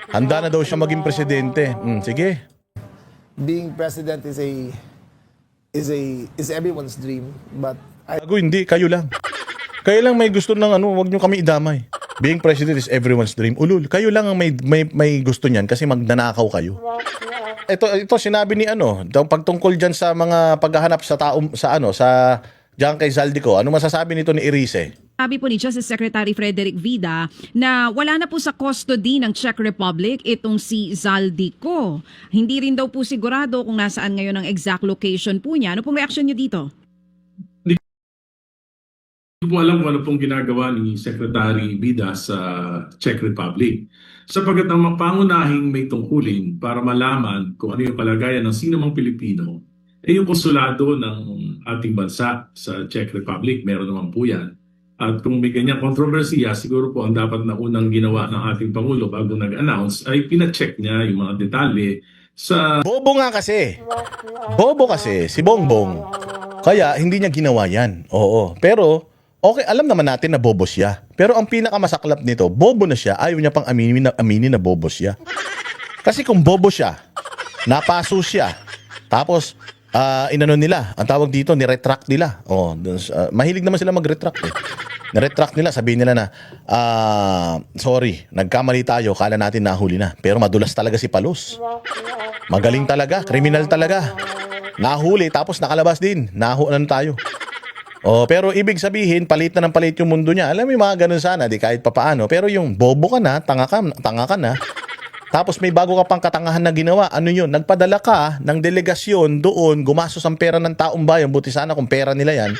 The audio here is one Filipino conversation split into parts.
Handa na daw siya maging presidente. Sige. Being president is everyone's dream, but Gago, hindi. Kayo lang. Kayo lang may gusto ng ano, wag nyo kami idamay. Being president is everyone's dream. Ulul, kayo lang ang may gusto niyan kasi magnanakaw kayo. Ito sinabi ni ano, pagtungkol diyan sa mga paghahanap sa tao sa diyan kay Zaldico. Ano masasabi nito ni Erice? Sabi po ni Justice Secretary Frederick Vida na wala na po sa custody ng Czech Republic itong si Zaldico. Hindi rin daw po sigurado kung nasaan ngayon ang exact location po niya. Ano pong reaksyon niyo dito? Hindi ko alam kung ano pong ginagawa ni Secretary Vida sa Czech Republic. Sapagkat ang pangunahing may tungkulin para malaman kung ano yung kalagayan ng sino mang Pilipino, yung konsulado ng ating bansa sa Czech Republic. Meron naman po yan. At kung may ganyang kontrobersiya, siguro po ang dapat na unang ginawa ng ating Pangulo bago nag-announce ay pina-check niya yung mga detalye sa... Bobo nga kasi. Bobo kasi si Bongbong. Kaya hindi niya ginawa yan. Oo. Pero okay, alam naman natin na bobo siya. Pero ang pinakamasaklap nito, bobo na siya, ayaw niya pang aminin na bobo siya. Kasi kung bobo siya, napaso siya, tapos inano nila, ang tawag dito, ni-retract nila. Mahilig naman sila mag-retract eh. Ni-retract nila, sabihin nila na, sorry, nagkamali tayo, kala natin nahuli na. Pero madulas talaga si Palos. Magaling talaga, kriminal talaga. Nahuli, tapos nakalabas din. Nahunan tayo. Pero ibig sabihin, palit na ng palit yung mundo niya. Alam mo yung mga ganun sana, di kahit papaano. Pero yung bobo ka na, tanga ka na. Tapos may bago ka pang katangahan na ginawa. Ano yun? Nagpadala ka ng delegasyon doon, gumastos ang pera ng taong bayan. Buti sana kung pera nila yan.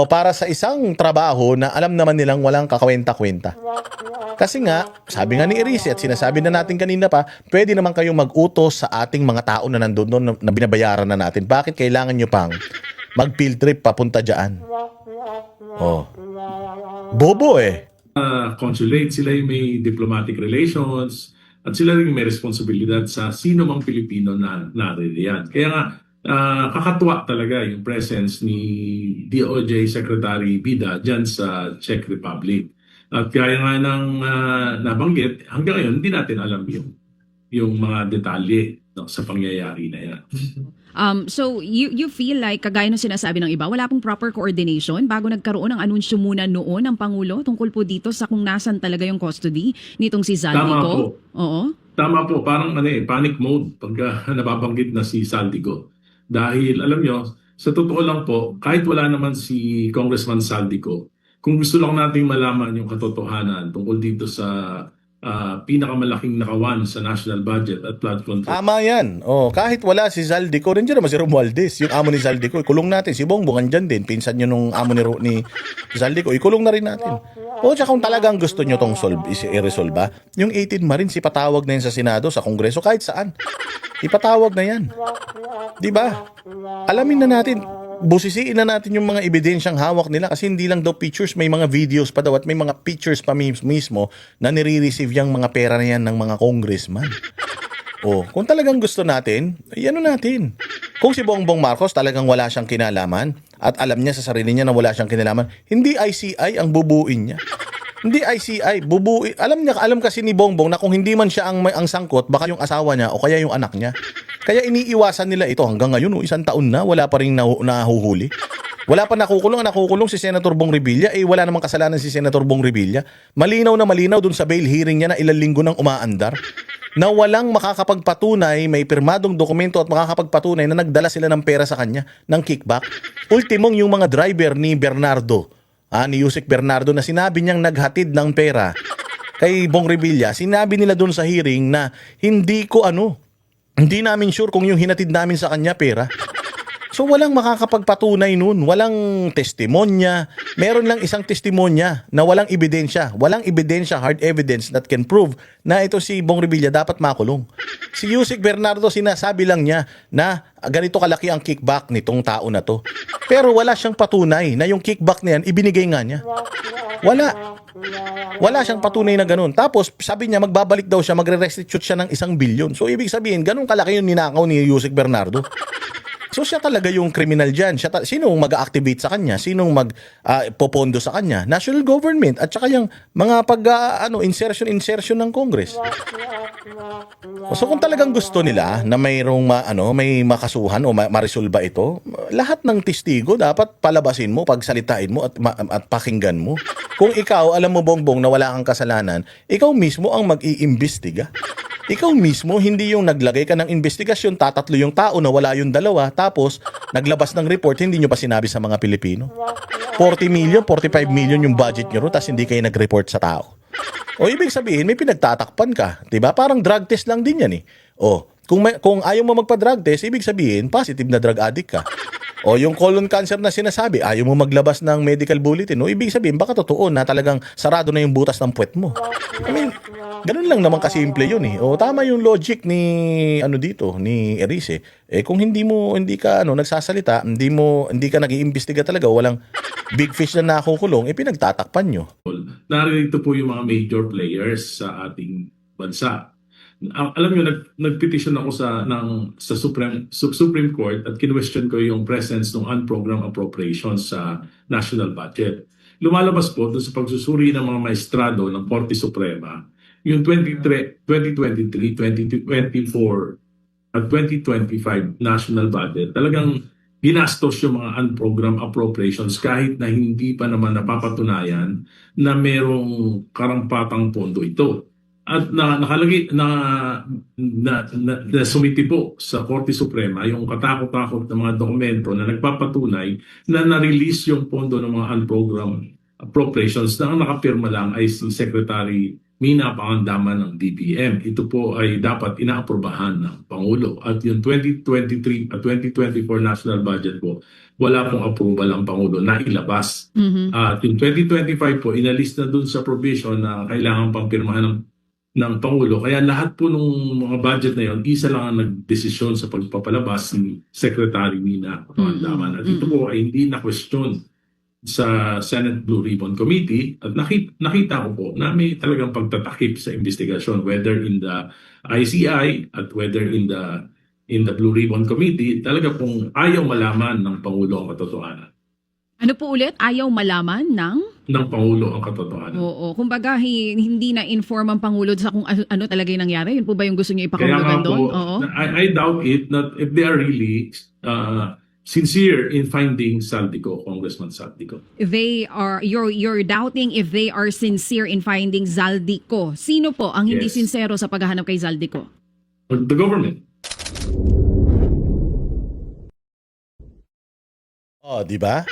Para sa isang trabaho na alam naman nilang walang kakawenta-kwenta. Kasi nga, sabi nga ni Erice at sinasabi na natin kanina pa, pwede naman kayong mag-utos sa ating mga tao na nandun doon na binabayaran na natin. Bakit kailangan nyo pang mag-field trip papunta dyan? Bobo eh. Consulate, sila yung may diplomatic relations at sila rin may responsibilidad sa sino mang Pilipino na naririyan. Kaya nga, kakatuwa talaga yung presence ni DOJ Secretary Vida dyan sa Czech Republic. At kaya nga nang nabanggit, hanggang ngayon hindi natin alam yung mga detalye sa pangyayari na yan. So you feel like, kagaya ng sinasabi ng iba, wala pong proper coordination bago nagkaroon ng anunsyo muna noon ng Pangulo tungkol po dito sa kung nasan talaga yung custody nitong si Zaldico? Tama po. Oo. Tama po, parang panic mode pag nababanggit na si Zaldico. Dahil alam nyo, sa totoo lang po, kahit wala naman si Congressman Zaldico, kung gusto lang nating malaman yung katotohanan tungkol dito sa pinakamalaking nakawan sa national budget at flood control. Tama yan. Kahit wala si Zaldico, nandiyan naman si Romualdez, yung amo ni Zaldico. Ikulong natin. Si Bongbong andyan din. Pinsan nyo nung amo ni Zaldico. Ikulong na rin natin. Tsaka kung talagang gusto nyo tong i-resolve, yung 18 Marines, ipatawag na yan sa Senado, sa Kongreso, kahit saan. Ipatawag na yan. Diba? Alamin na natin. Busisiin na natin yung mga ebidensyang hawak nila kasi hindi lang daw pictures, may mga videos pa daw at may mga pictures pa mismo na nire-receive yung mga pera na yan ng mga congressman. Kung talagang gusto natin, ano natin. Kung si Bongbong Marcos talagang wala siyang kinalaman at alam niya sa sarili niya na wala siyang kinalaman, hindi ICI ang bubuin niya. Hindi ICI, bubuin. Alam kasi ni Bongbong na kung hindi man siya ang sangkot, baka yung asawa niya o kaya yung anak niya. Kaya iniiwasan nila ito hanggang ngayon, isang taon na, wala pa rin nahuhuli. Wala pa nakukulong. Ang nakukulong si Senator Bong Revilla, wala namang kasalanan si Senator Bong Revilla. Malinaw na malinaw dun sa bail hearing niya na ilang linggo nang umaandar, na walang makakapagpatunay, may pirmadong dokumento at makakapagpatunay na nagdala sila ng pera sa kanya, ng kickback. Ultimong yung mga driver ni Bernardo, ni Yusek Bernardo, na sinabi niyang naghatid ng pera kay Bong Revilla, sinabi nila dun sa hearing na hindi namin sure kung yung hinatid namin sa kanya pera. So walang makakapagpatunay nun, walang testimonya. Meron lang isang testimonya na walang ebidensya. Walang ebidensya, hard evidence that can prove na ito si Bong Revilla dapat makulong. Si Yusek Bernardo, sinasabi lang niya na ganito kalaki ang kickback nitong tao na to. Pero wala siyang patunay na yung kickback na yan, ibinigay nga niya. Wala siyang patunay na ganun. Tapos sabi niya magbabalik daw siya, magre-restitute siya ng 1 billion. So ibig sabihin, ganun kalaki yung ninakaw ni Yusek Bernardo. So siya talaga yung criminal dyan. Sinong mag-activate sa kanya? Sinong popondo sa kanya? National government at saka yung mga insertion ng Congress. So kung talagang gusto nila na mayroong may makasuhan o maresolba ito, lahat ng testigo dapat palabasin mo, pagsalitain mo at pakinggan mo. Kung ikaw, alam mo Bongbong na wala kang kasalanan, ikaw mismo ang mag-iimbestiga. Ikaw mismo, hindi yung naglagay ka ng investigasyon, tatatlo yung tao na wala yung dalawa, tapos naglabas ng report, hindi nyo pa sinabi sa mga Pilipino. 40 million, 45 million yung budget nyo, tapos hindi kayo nag-report sa tao. O ibig sabihin, may pinagtatakpan ka. Diba? Parang drug test lang din yan eh. O, kung ayaw mo magpa-drug test, ibig sabihin, positive na drug addict ka. O yung colon cancer na sinasabi, ayaw mo maglabas ng medical bulletin. O ibig sabihin, baka totoo na talagang sarado na yung butas ng puwet mo. I mean, ganun lang naman kasimple yun eh. O tama yung logic ni ni Erice. Kung hindi ka nagsasalita, hindi ka nag-iimbestiga talaga, walang big fish na nakukulong, pinagtatakpan nyo. Narito po yung mga major players sa ating bansa. Alam niyo, nagpetition ako sa Supreme Court at kinwestiyon ko yung presence ng unprogrammed appropriations sa national budget. Lumalabas po doon sa pagsusuri ng mga maestrado ng Korte Suprema, yung 2023, 2024 at 2025 national budget, talagang ginastos yung mga unprogrammed appropriations kahit na hindi pa naman napapatunayan na merong karampatang pondo ito. At nakalagay na sumiti po sa Korte Suprema yung katakot-takot ng mga dokumento na nagpapatunay na na-release yung pondo ng mga unprogrammed appropriations na ang nakapirma lang ay si Secretary Mina Pangandaman ng DBM. Ito po ay dapat inaaprobahan ng Pangulo. At yung 2023 at 2024 national budget po, wala pong approval ang Pangulo na ilabas. At yung 2025 po, inalis na dun sa provision na kailangan pang pirmahan ng Pangulo. Kaya lahat po ng mga budget na yon, isa lang ang nagdesisyon sa pagpapalabas ni Secretary Mina Pangandaman. At ito po ay hindi na-question sa Senate Blue Ribbon Committee at nakita ko po na may talagang pagtatakip sa investigasyon, whether in the ICI at whether in the Blue Ribbon Committee. Talaga pong ayaw malaman ng Pangulo ang katotohanan. Ano po ulit? Ayaw malaman ng Pangulo ang katotohanan. Oo. Kumbaga, hindi na-inform ang Pangulo sa kung ano talaga yung nangyari. Yun po ba yung gusto niyo Kaya nga ipakahulugan doon? po, Oo. I doubt it that if they are really sincere in finding Saldico, Congressman Saldico. You're doubting if they are sincere in finding Zaldico. Sino po ang hindi Yes. sincero sa paghahanap kay Zaldico? The government. Di ba?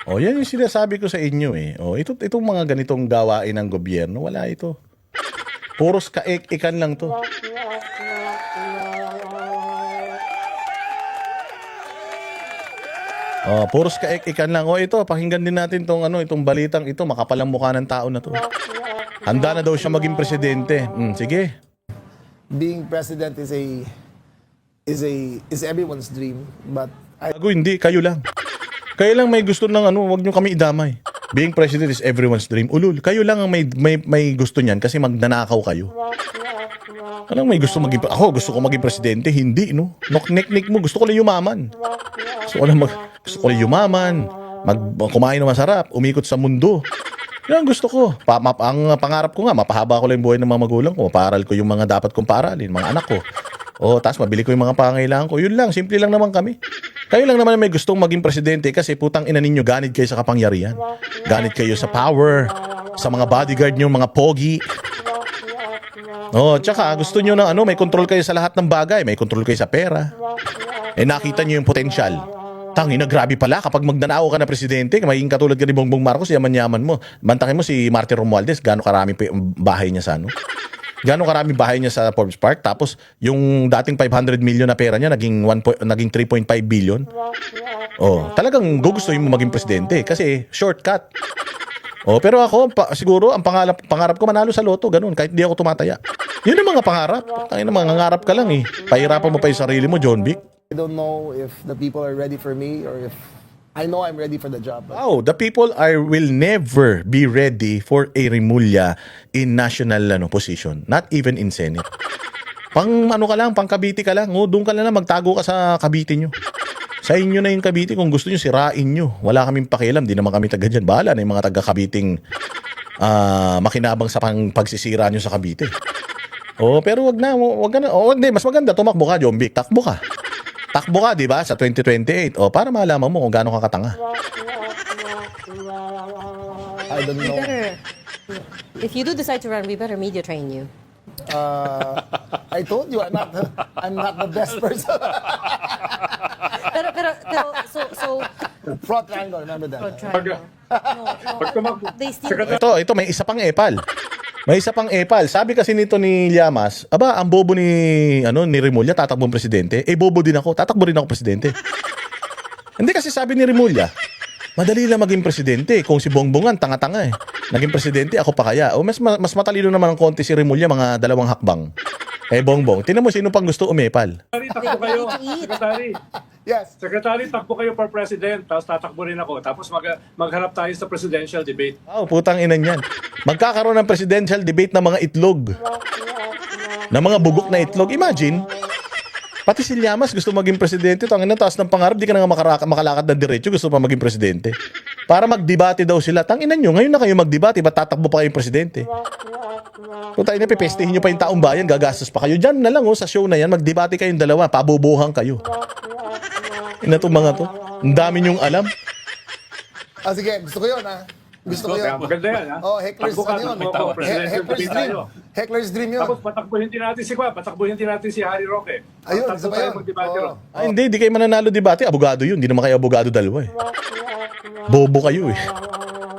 Yan yung sinasabi ko sa inyo eh. Itong mga ganitong gawain ng gobyerno, wala ito. Puros kaek-ikan lang to. Puros kaek-ikan lang. Ito, pakinggan din natin itong balitang ito, makapalang mukha ng tao na to. Handa na daw siya maging presidente. Sige. Being president is everyone's dream, but Hindi, kayo lang. Kayo lang may gusto ng wag nyo kami idamay. Being president is everyone's dream. Ulul, kayo lang ang may gusto niyan kasi magnanakaw kayo. Anong may gusto maging ako gusto ko maging presidente, hindi no. Nok-nek-nek mo, gusto ko lang yumaman. Gusto ko lang yumaman, kumain ng masarap, umikot sa mundo. Yan ang gusto ko. Ang pangarap ko nga, mapahaba ko lang yung buhay ng mga magulang ko, mapaaral ko yung mga dapat kong paaralin, mga anak ko. Tapos mabili ko yung mga pangangailangan ko. Yun lang, simple lang naman kami. Kayo lang naman may gustong maging presidente kasi putang ina ninyo, ganit kayo sa kapangyarihan. Ganit kayo sa power, sa mga bodyguard nyo, mga pogi. Tsaka gusto nyo na may control kayo sa lahat ng bagay. May control kayo sa pera. Nakita nyo yung potential. Tangina, grabe pala kapag magnanao ka na presidente, magiging katulad ka ni Bongbong Marcos, yaman-yaman mo. Bantakin mo si Martin Romualdez, gaano karami pa yung bahay niya sa Gaano karami bahay niya sa Forbes Park, tapos yung dating 500 million na pera niya naging 3.5 billion. Talagang gugustuhin mo maging presidente kasi shortcut. Pero ako siguro ang pangarap ko manalo sa loto, ganun, kahit di ako tumataya. Yun ang mga pangarap. Tangina, mangangarap ka lang eh. Pahirapan mo pa yung sarili mo, John Vic. I don't know if the people are ready for me or if I know I'm ready for the job. But The people will never be ready for a Remulla in national position, not even in Senate. Pang Cavite ka lang, doon ka lang magtago ka sa Cavite nyo. Sa inyo na yung Cavite, kung gusto nyo, sirain nyo. Wala kaming pakialam, di naman kami taga dyan. Bahala na yung mga taga Caviting makinabang sa pagsisira nyo sa Cavite. Pero wag na. Mas maganda, tumakbo ka, Jombik. Takbo ka. Takbo ka, di ba, sa 2028. Para malaman mo kung gaano ka katanga. I don't We know. better, if you do decide to run, we better media train you. I told you I'm not the best person. Pero so Front triangle, remember that. triangle. No. They still Ito, may isa pang epal. May isa pang epal. Sabi kasi nito ni Llamas, ang bobo ni Remulla, tatakbong presidente. Bobo din ako, tatakbo rin ako presidente. Hindi kasi sabi ni Remulla, madali lang maging presidente. Kung si Bongbongan, tanga-tanga eh. Naging presidente, ako pa kaya. Mas matalino naman ng konti si Remulla, mga 2 hakbang. Bongbong, tinan mo sino pang gusto umepal. Secretary, takbo kayo. Secretary, Yes. Secretary, takbo kayo for president. Tapos tatakbo rin ako. Tapos magharap tayo sa presidential debate. Putang ina niyan. Magkakaroon ng presidential debate ng mga itlog. Ng mga bugok na itlog. Imagine, pati si Llamas gusto maging presidente. Tangin na, taas ng pangarap, di ka na nga makalakad ng diretso, gusto pa maging presidente. Para magdebate daw sila. Tanginan nyo, ngayon na kayo magdebate, ba't tatakbo pa kayong presidente? Kung tayo na, pipestihin nyo pa yung taong bayan, gagastos pa kayo. Diyan na lang, sa show na yan, magdebate kayong dalawa, pabubuhan kayo. Ina to mga to. Ang dami nyong alam. Sige, gusto ko yun, ha? Gusto ko yun. Maganda yan, ha? Heckler's, Takbo ka, ano yun? takbo ako, presidential Heckler's debate dream. tayo. Heckler's dream yun. Tapos patakbuhin din natin si Harry Roque. Ayun, Takbo isa pa tayo yun. magdebate ron. Hindi, di kayo mananalo debate. Abogado yun. Di naman kayo abogado dalawa eh. Bobo kayo eh.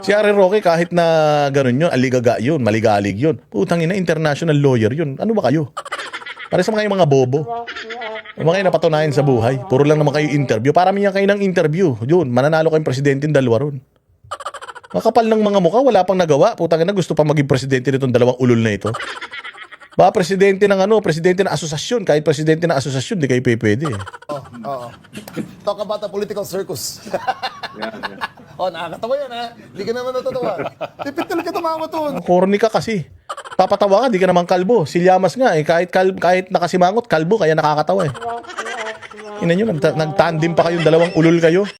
Si Harry Roque, kahit na gano'n yun, aligaga yun, maligalig yun. Putang ina, international lawyer yun. Ano ba kayo? Para sa mga mga bobo. Yung mga napatunayan sa buhay. Puro lang naman kayo interview. Parami yan kayo ng interview. Yun, mananalo kayong presidente ng 2 ron. Makapal ng mga mukha, wala pang nagawa. Putang ina, gusto pa maging presidente nitong 2 ulol na ito. Presidente ng presidente ng asosasyon. Kahit presidente ng asosasyon, di kayo pwede. Oo. Talk about the political circus. Yan. Nakakatawa yan, ha? Hindi ka naman natutuwa. Tipid talaga tumawa to. Corny ka kasi. Papatawa ka, di ka naman kalbo. Si Llamas nga kahit nakasimangot, kalbo, kaya nakakatawa eh. Ina nyo, nagtandem pa kayong 2 ulol kayo.